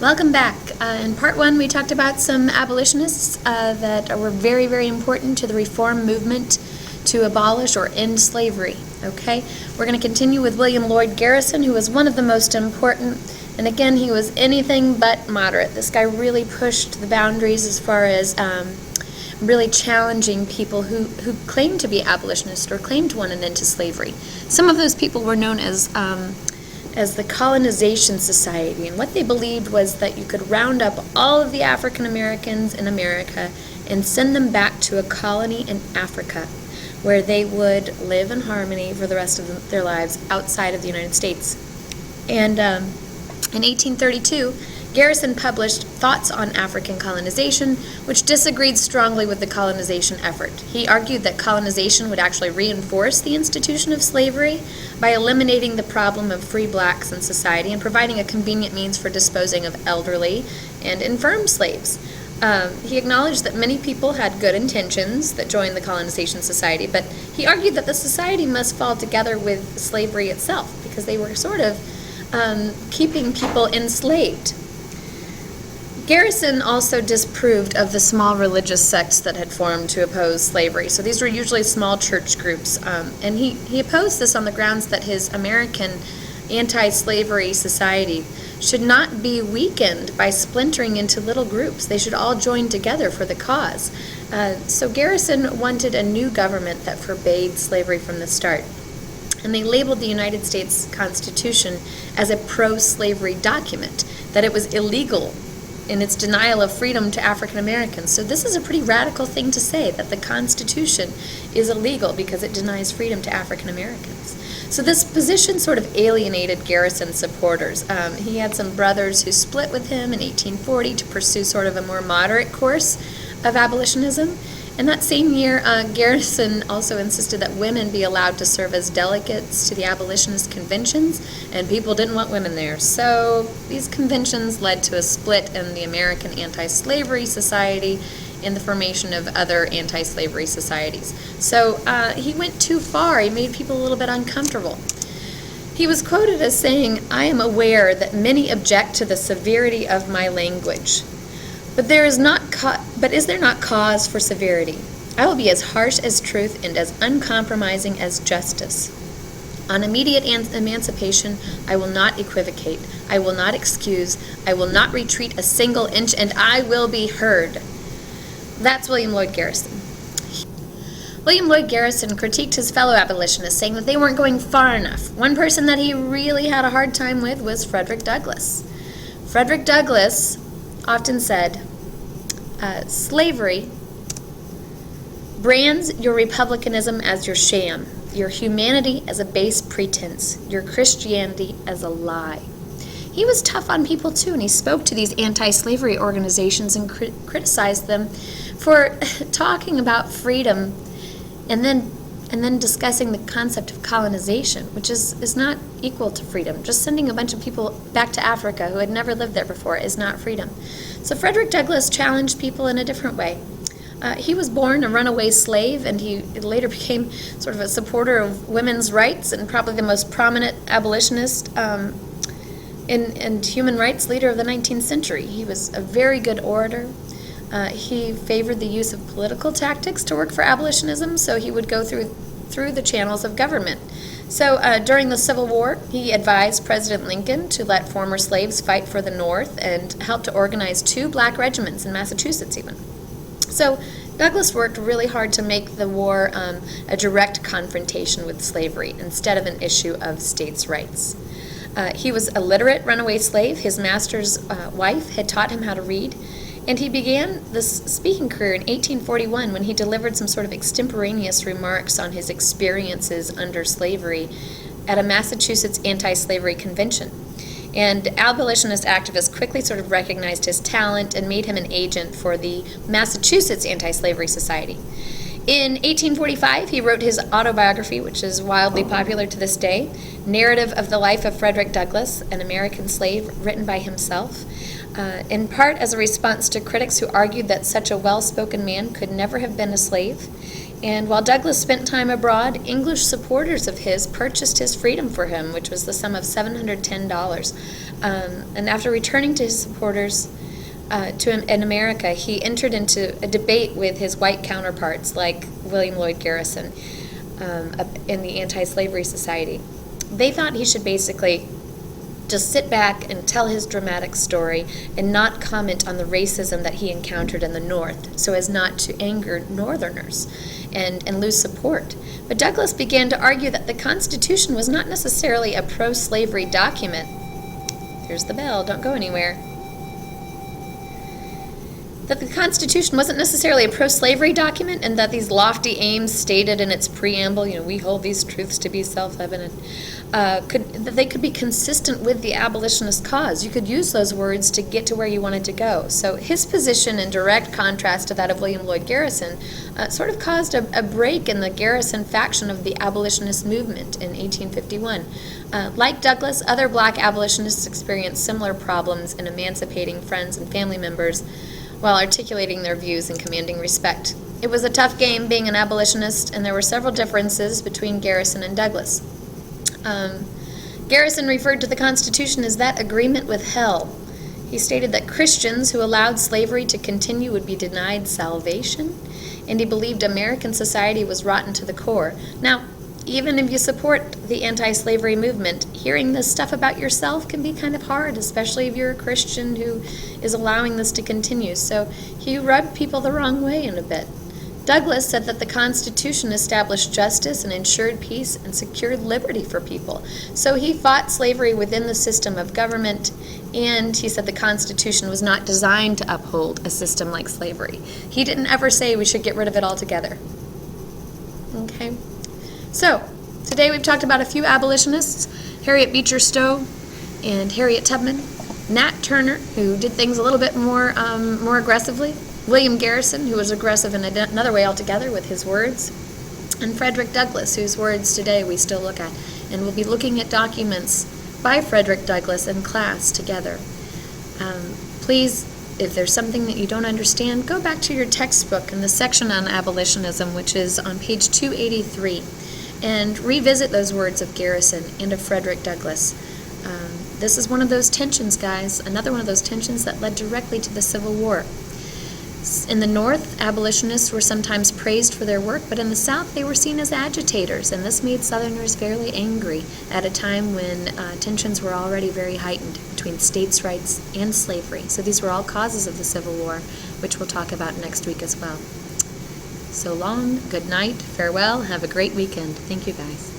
Welcome back. In part one, we talked about some abolitionists that were very, very important to the reform movement to abolish or end slavery. Okay, we're going to continue with William Lloyd Garrison, who was one of the most important. And again, he was anything but moderate. This guy really pushed the boundaries as far as really challenging people who claimed to be abolitionists or claimed to want an end to slavery. Some of those people were known as the Colonization Society, and what they believed was that you could round up all of the African Americans in America and send them back to a colony in Africa where they would live in harmony for the rest of their lives outside of the United States. And in 1832, Garrison published Thoughts on African Colonization, which disagreed strongly with the colonization effort. He argued that colonization would actually reinforce the institution of slavery by eliminating the problem of free blacks in society and providing a convenient means for disposing of elderly and infirm slaves. He acknowledged that many people had good intentions that joined the colonization society, but he argued that the society must fall together with slavery itself because they were sort of keeping people enslaved. Garrison also disapproved of the small religious sects that had formed to oppose slavery. So these were usually small church groups, and he opposed this on the grounds that his American anti-slavery society should not be weakened by splintering into little groups. They should all join together for the cause. So Garrison wanted a new government that forbade slavery from the start. And they labeled the United States Constitution as a pro-slavery document, that it was illegal in its denial of freedom to African Americans. So this is a pretty radical thing to say, that the Constitution is illegal because it denies freedom to African Americans. So this position sort of alienated Garrison's supporters. He had some brothers who split with him in 1840 to pursue sort of a more moderate course of abolitionism. And that same year, Garrison also insisted that women be allowed to serve as delegates to the abolitionist conventions, and people didn't want women there. So these conventions led to a split in the American Anti-Slavery Society and the formation of other anti-slavery societies. So he went too far. He made people a little bit uncomfortable. He was quoted as saying, "I am aware that many object to the severity of my language. But is there not cause for severity? I will be as harsh as truth and as uncompromising as justice. On immediate emancipation, I will not equivocate. I will not excuse. I will not retreat a single inch, and I will be heard." That's William Lloyd Garrison. William Lloyd Garrison critiqued his fellow abolitionists, saying that they weren't going far enough. One person that he really had a hard time with was Frederick Douglass. Frederick Douglass often said, slavery brands your republicanism as your sham, your humanity as a base pretense, your Christianity as a lie. He was tough on people too, and he spoke to these anti-slavery organizations and criticized them for talking about freedom and then discussing the concept of colonization, which is not equal to freedom. Just sending a bunch of people back to Africa who had never lived there before is not freedom. So Frederick Douglass challenged people in a different way. He was born a runaway slave, and he later became sort of a supporter of women's rights and probably the most prominent abolitionist and human rights leader of the 19th century. He was a very good orator. He favored the use of political tactics to work for abolitionism, so he would go through the channels of government. So during the Civil War, he advised President Lincoln to let former slaves fight for the North and helped to organize 2 black regiments in Massachusetts even. So Douglass worked really hard to make the war a direct confrontation with slavery instead of an issue of states' rights. He was a literate runaway slave. His master's wife had taught him how to read. And he began this speaking career in 1841 when he delivered some sort of extemporaneous remarks on his experiences under slavery at a Massachusetts anti-slavery convention. And abolitionist activists quickly sort of recognized his talent and made him an agent for the Massachusetts Anti-Slavery Society. In 1845, he wrote his autobiography, which is wildly popular to this day, Narrative of the Life of Frederick Douglass, an American Slave, written by himself. In part as a response to critics who argued that such a well-spoken man could never have been a slave. And while Douglass spent time abroad, English supporters of his purchased his freedom for him, which was the sum of $710. And after returning to his supporters in America, he entered into a debate with his white counterparts like William Lloyd Garrison in the Anti-Slavery Society. They thought he should basically just sit back and tell his dramatic story and not comment on the racism that he encountered in the North so as not to anger Northerners and lose support. But Douglass began to argue that the Constitution was not necessarily a pro-slavery document. There's the bell, don't go anywhere. That the Constitution wasn't necessarily a pro-slavery document, and that these lofty aims stated in its preamble, we hold these truths to be self-evident, that they could be consistent with the abolitionist cause. You could use those words to get to where you wanted to go. So his position, in direct contrast to that of William Lloyd Garrison, sort of caused a break in the Garrison faction of the abolitionist movement in 1851. Like Douglass, other black abolitionists experienced similar problems in emancipating friends and family members while articulating their views and commanding respect. It was a tough game being an abolitionist, and there were several differences between Garrison and Douglass. Garrison referred to the Constitution as that agreement with hell. He stated that Christians who allowed slavery to continue would be denied salvation, and he believed American society was rotten to the core. Now, even if you support the anti-slavery movement, hearing this stuff about yourself can be kind of hard, especially if you're a Christian who is allowing this to continue. So he rubbed people the wrong way in a bit. Douglass said that the Constitution established justice and ensured peace and secured liberty for people. So he fought slavery within the system of government, and he said the Constitution was not designed to uphold a system like slavery. He didn't ever say we should get rid of it altogether. Okay? So, today we've talked about a few abolitionists: Harriet Beecher Stowe and Harriet Tubman, Nat Turner, who did things a little bit more aggressively, William Garrison, who was aggressive in another way altogether with his words, and Frederick Douglass, whose words today we still look at. And we'll be looking at documents by Frederick Douglass in class together. Please, if there's something that you don't understand, go back to your textbook in the section on abolitionism, which is on page 283. And revisit those words of Garrison and of Frederick Douglass. This is one of those tensions, guys, another one of those tensions that led directly to the Civil War. In the North, abolitionists were sometimes praised for their work, but in the South they were seen as agitators, and this made Southerners fairly angry at a time when tensions were already very heightened between states' rights and slavery. So these were all causes of the Civil War, which we'll talk about next week as well. So long, good night, farewell, have a great weekend. Thank you, guys.